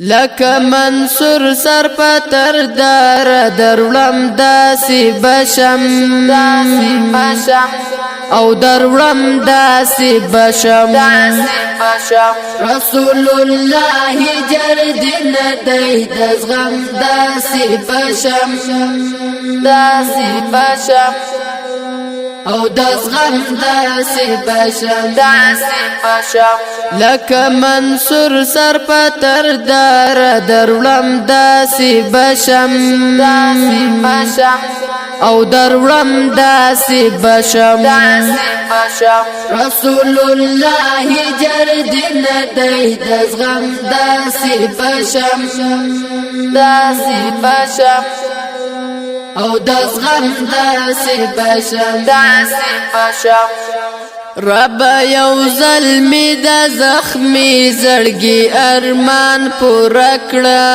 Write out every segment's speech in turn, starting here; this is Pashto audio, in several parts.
لك منصور سر پتر دار درولم داسی بشم او درولم داسی بشم رسول الله جردن دی دزغم داسی بشم او دزغم داسی بشم لك منصور سر پتر دار درولم داسی بشم او درولم داسی بشم رسول الله جردن دی دزغم داسی بشم او دزغم داسی بشم رب یو ظلمی دا زخمی زړګي ارمان پورا کړه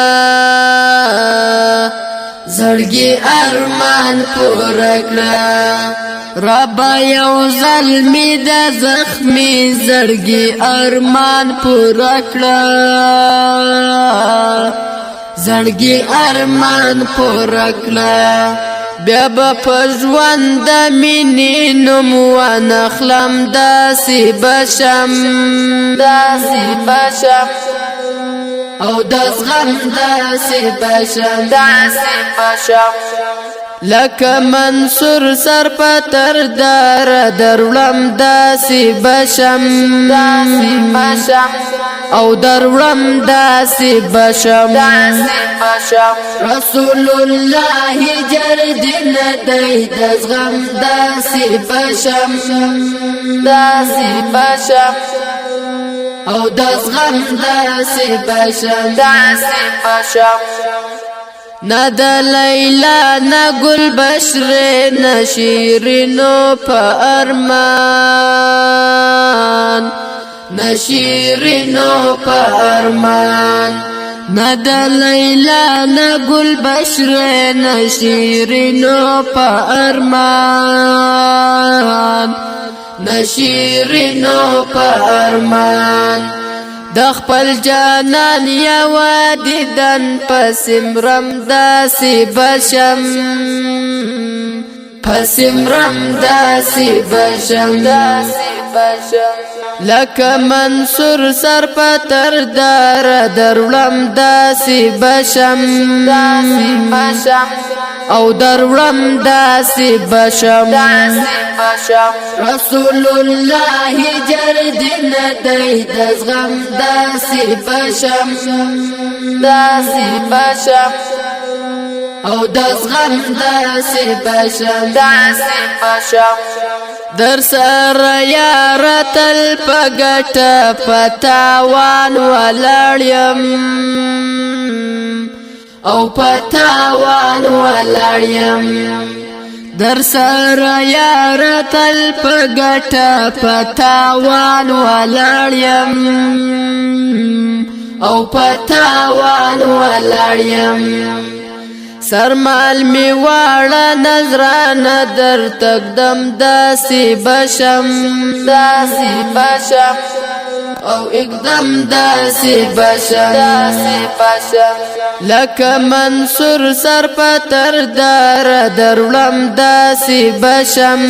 رب یو ظلمی دا زخمی زړګي ارمان پورا کړه بیا با پژوند مینې نوم وانخلم داسې بشم او دزغم داسې بشم لك منصور سر پتر دار درولم داسې بشم او درولم داسې بشم رسول الله جردن دی دزغم داسې بشم او دزغم داسې بشم نا د لیلا نا گل بشر نا شیرینو پا ارمان نا د لیلا نا گل بشر نا شیرینو پا ارمان د خپل جانان یو دیدن پسمرم داسې بشم لك منصور سر پتر دار درولم داسې بشم او درولم داسې بشم رسول الله جردن دی دزغم داسې بشم او دزغم داسې بشم در سره یاره تل په ګټه په تاوان ولاړ یم در سره یاره تل په ګټه په تاوان ولاړ یم سرمال می واړه نظرانه در تقدم داسې بشم او اقدم داسې بشم لك منصور سر پتر دار درولم داسې بشم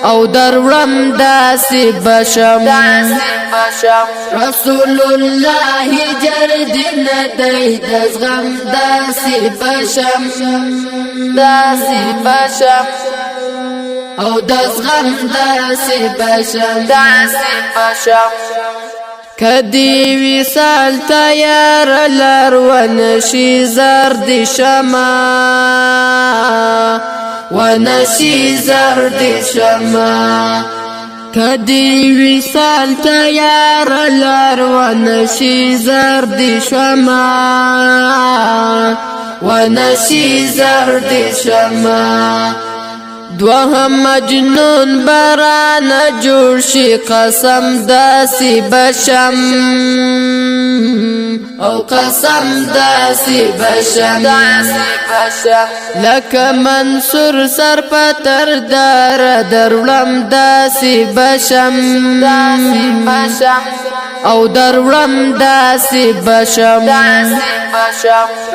او درولم داسې بشم رسول الله جردن دی دزغم داسې بشم او دزغم داسې بشم کدی وصال تیار لار ونشي زرد شما کدی وصال تیار لار ونشي زرد شما دوهم مجنون بران جوړ شي قسم داسې بشم لك منصور سر پتر دار درولم داسې بشم او دروړم داسې بشم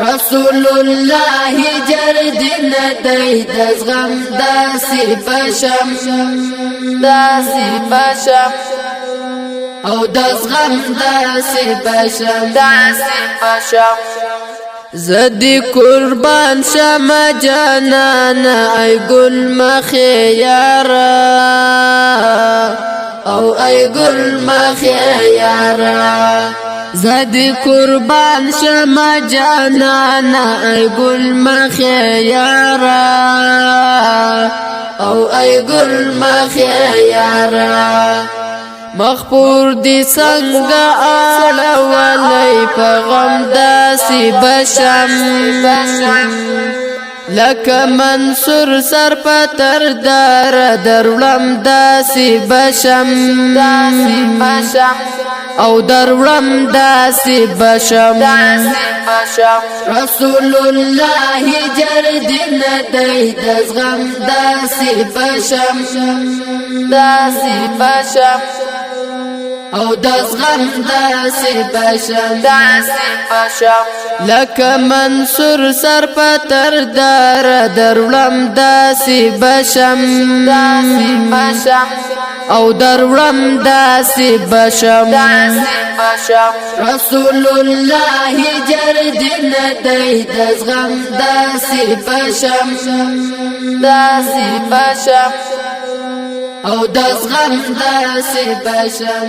رسول الله جرد ندی د زغم داسې بشم او د زغم داسې بشم زدی قربان شما جانانا ای گل مخیارا او ای گل مخیارا زدی قربان شما جانانا ای گل مخیارا او ای گل مخیارا مخپور دی څنګه اړولای په غم داسې بشم لکه منصور سر پتر دار دروړم داسې بشم او دروړم داسې بشم رسول الله جرد ندی د زغم داسې بشم او د زغم داسې بشم لکه منصور سر پتر دار دروړم داسې بشم او دروړم داسې بشم رسول الله جرد ندی د زغم داسې بشم او د زغم داسې بشم